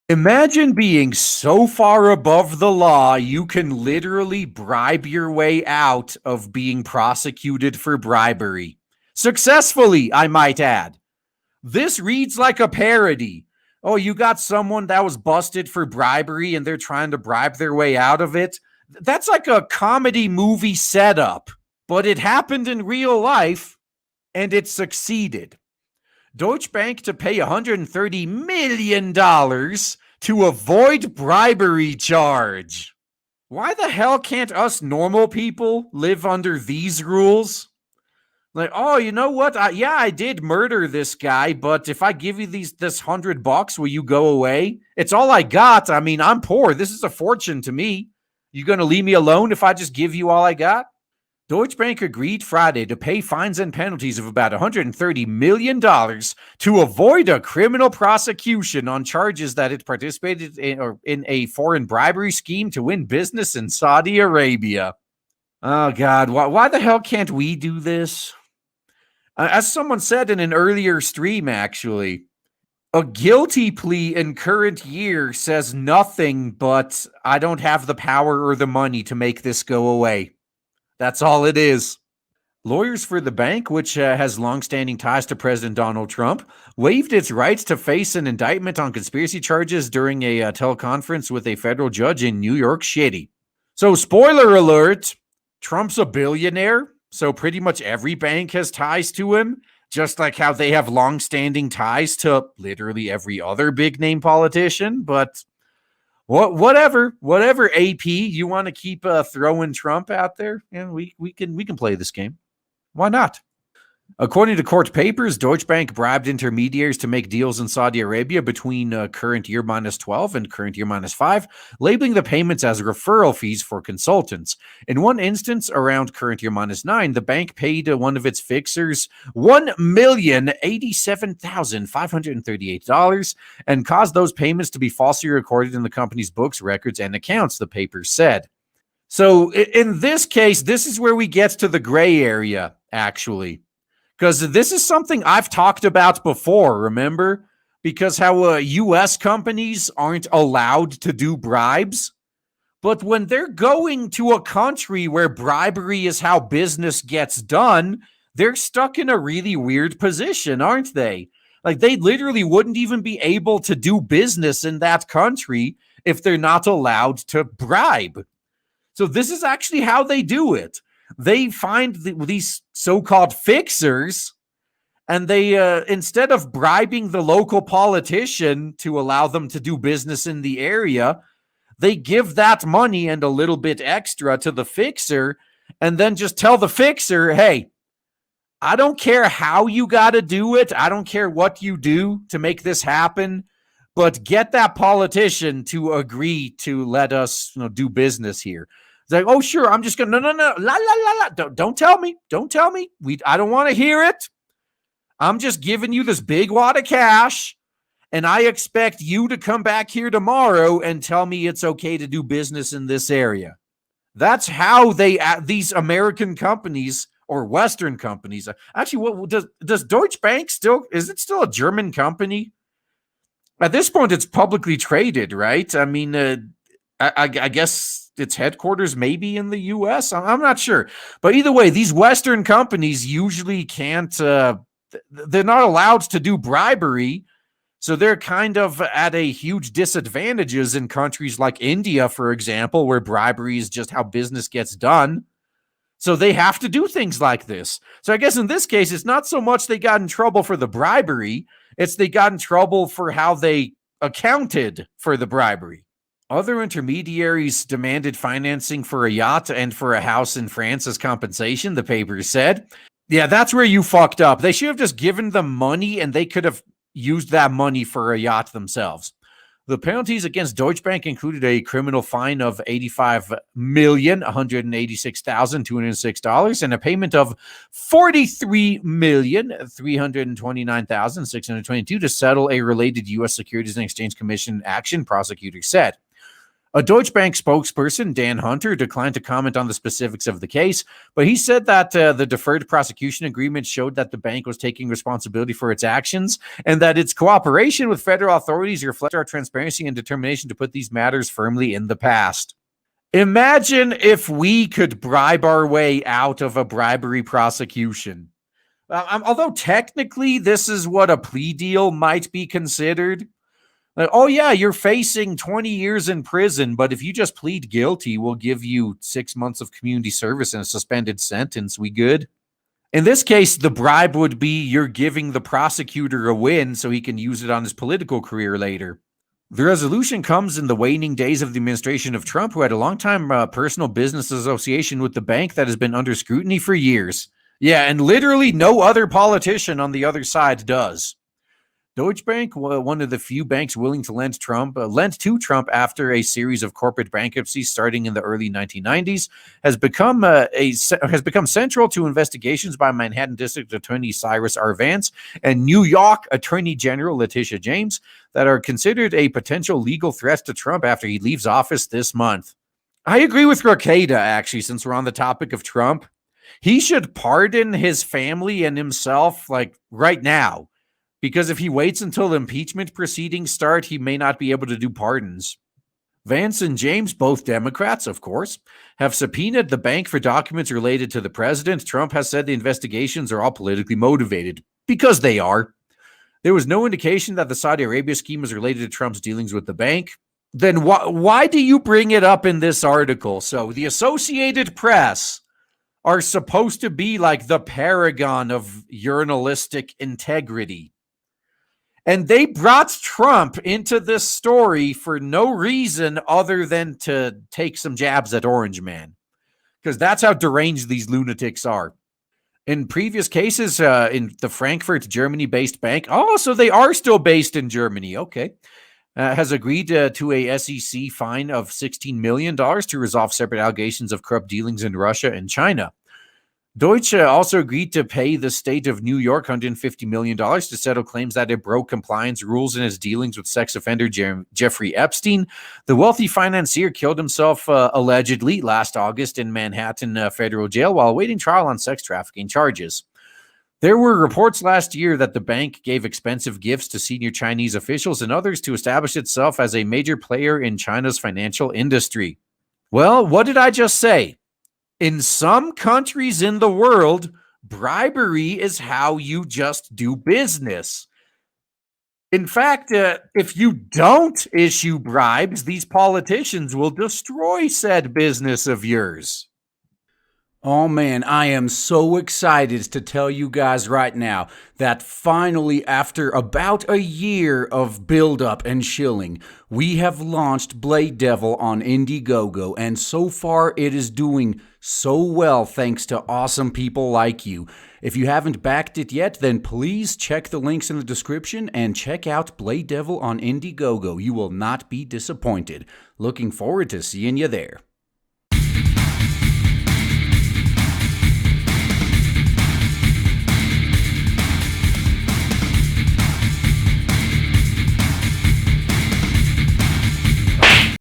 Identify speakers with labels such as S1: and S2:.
S1: Imagine being so far above the law, you can literally bribe your way out of being prosecuted for bribery. Successfully, I might add. This reads like a parody. Oh, you got someone that was busted for bribery and they're trying to bribe their way out of it. That's like a comedy movie setup, but it happened in real life and it succeeded. Deutsche Bank to pay $130 million to avoid bribery charge. Why the hell can't us normal people live under these rules? Like, oh, you know what? I did murder this guy, but if I give you this $100, will you go away? It's all I got. I mean, I'm poor. This is a fortune to me. You gonna leave me alone if I just give you all I got? Deutsche Bank agreed Friday to pay fines and penalties of about $130 million to avoid a criminal prosecution on charges that it participated in a foreign bribery scheme to win business in Saudi Arabia. Oh, God. Why the hell can't we do this? As someone said in an earlier stream, actually, a guilty plea in current year says nothing but I don't have the power or the money to make this go away. That's all it is. Lawyers for the bank, which has longstanding ties to President Donald Trump, waived its rights to face an indictment on conspiracy charges during a teleconference with a federal judge in New York City. So, spoiler alert, Trump's a billionaire, so pretty much every bank has ties to him, just like how they have longstanding ties to literally every other big-name politician, but whatever, AP, you want to keep throwing Trump out there? Yeah, we can play this game. Why not? According to court papers, Deutsche Bank bribed intermediaries to make deals in Saudi Arabia between current year minus 12 and current year minus 5, labeling the payments as referral fees for consultants. In one instance, around current year minus 9, the bank paid one of its fixers $1,087,538 and caused those payments to be falsely recorded in the company's books, records, and accounts, the paper said. So in this case, this is where we get to the gray area, actually. Because this is something I've talked about before, remember? Because how U.S. companies aren't allowed to do bribes. But when they're going to a country where bribery is how business gets done, they're stuck in a really weird position, aren't they? Like, they literally wouldn't even be able to do business in that country if they're not allowed to bribe. So this is actually how they do it. They find these so-called fixers, and they, instead of bribing the local politician to allow them to do business in the area, they give that money and a little bit extra to the fixer, and then just tell the fixer, hey, I don't care how you got to do it. I don't care what you do to make this happen, but get that politician to agree to let us do business here. It's like, oh, sure, I'm just going to, no, la. Don't tell me. I don't want to hear it. I'm just giving you this big wad of cash, and I expect you to come back here tomorrow and tell me it's okay to do business in this area. That's how these American companies or Western companies, actually, what does Deutsche Bank is it still a German company? At this point, it's publicly traded, right? I mean, I guess its headquarters may be in the U.S. I'm not sure. But either way, these Western companies usually can't, they're not allowed to do bribery. So they're kind of at a huge disadvantages in countries like India, for example, where bribery is just how business gets done. So they have to do things like this. So I guess in this case, it's not so much they got in trouble for the bribery, it's they got in trouble for how they accounted for the bribery. Other intermediaries demanded financing for a yacht and for a house in France as compensation, the paper said. Yeah, that's where you fucked up. They should have just given them money and they could have used that money for a yacht themselves. The penalties against Deutsche Bank included a criminal fine of $85,186,206 and a payment of $43,329,622 to settle a related U.S. Securities and Exchange Commission action, prosecutors said. A Deutsche Bank spokesperson, Dan Hunter, declined to comment on the specifics of the case, but he said that the deferred prosecution agreement showed that the bank was taking responsibility for its actions and that its cooperation with federal authorities reflects our transparency and determination to put these matters firmly in the past. Imagine if we could bribe our way out of a bribery prosecution. Although technically this is what a plea deal might be considered. Like, oh yeah, you're facing 20 years in prison, but if you just plead guilty, we'll give you 6 months of community service and a suspended sentence. We good? In this case, the bribe would be you're giving the prosecutor a win so he can use it on his political career later. The resolution comes in the waning days of the administration of Trump, who had a long-time personal business association with the bank that has been under scrutiny for years. Yeah, and literally no other politician on the other side does. Deutsche Bank, one of the few banks willing to lend to Trump after a series of corporate bankruptcies starting in the early 1990s, has become central to investigations by Manhattan District Attorney Cyrus R. Vance and New York Attorney General Letitia James that are considered a potential legal threat to Trump after he leaves office this month. I agree with Rakeda, actually, since we're on the topic of Trump. He should pardon his family and himself, like, right now. Because if he waits until the impeachment proceedings start, he may not be able to do pardons. Vance and James, both Democrats, of course, have subpoenaed the bank for documents related to the president. Trump has said the investigations are all politically motivated, because they are. There was no indication that the Saudi Arabia scheme was related to Trump's dealings with the bank. Then why do you bring it up in this article? So the Associated Press are supposed to be like the paragon of journalistic integrity. And they brought Trump into this story for no reason other than to take some jabs at Orange Man. Because that's how deranged these lunatics are. In previous cases, in the Frankfurt, Germany-based bank, so they are still based in Germany, okay, has agreed to a SEC fine of $16 million to resolve separate allegations of corrupt dealings in Russia and China. Deutsche also agreed to pay the state of New York $150 million to settle claims that it broke compliance rules in its dealings with sex offender Jeffrey Epstein. The wealthy financier killed himself allegedly last August in Manhattan federal jail while awaiting trial on sex trafficking charges. There were reports last year that the bank gave expensive gifts to senior Chinese officials and others to establish itself as a major player in China's financial industry. Well, what did I just say? In some countries in the world, bribery is how you just do business. In fact, if you don't issue bribes, these politicians will destroy said business of yours. Oh man, I am so excited to tell you guys right now that finally, after about a year of build-up and shilling, we have launched Blade Devil on Indiegogo, and so far it is doing so well thanks to awesome people like you. If you haven't backed it yet, then please check the links in the description and check out Blade Devil on Indiegogo. You will not be disappointed. Looking forward to seeing you there.